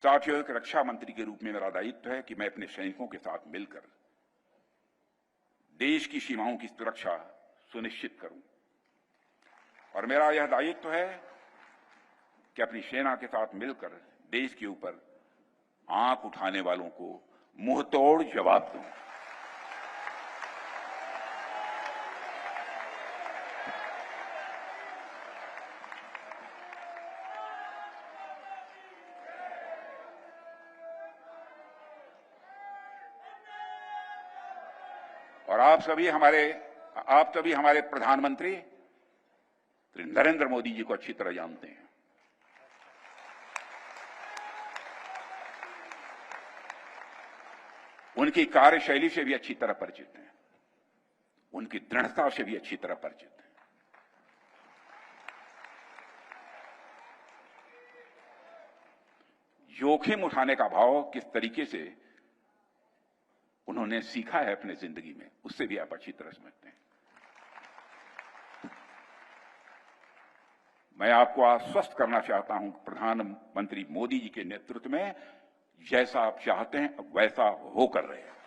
साथियों, एक रक्षा मंत्री के रूप में मेरा दायित्व है कि मैं अपने सैनिकों के साथ मिलकर देश की सीमाओं की सुरक्षा सुनिश्चित करूं और मेरा यह दायित्व है कि अपनी सेना के साथ मिलकर देश के ऊपर आंख उठाने वालों को मुंहतोड़ जवाब दूं। और आप सभी हमारे प्रधानमंत्री श्री नरेंद्र मोदी जी को अच्छी तरह जानते हैं। उनकी कार्यशैली से भी अच्छी तरह परिचित हैं, उनकी दृढ़ता से भी अच्छी तरह परिचित हैं। जोखिम उठाने का भाव किस तरीके से उन्होंने सीखा है अपने जिंदगी में, उससे भी आप अच्छी तरह समझते हैं। मैं आपको आश्वस्त करना चाहता हूं कि प्रधानमंत्री मोदी जी के नेतृत्व में जैसा आप चाहते हैं वैसा होकर रहे हैं।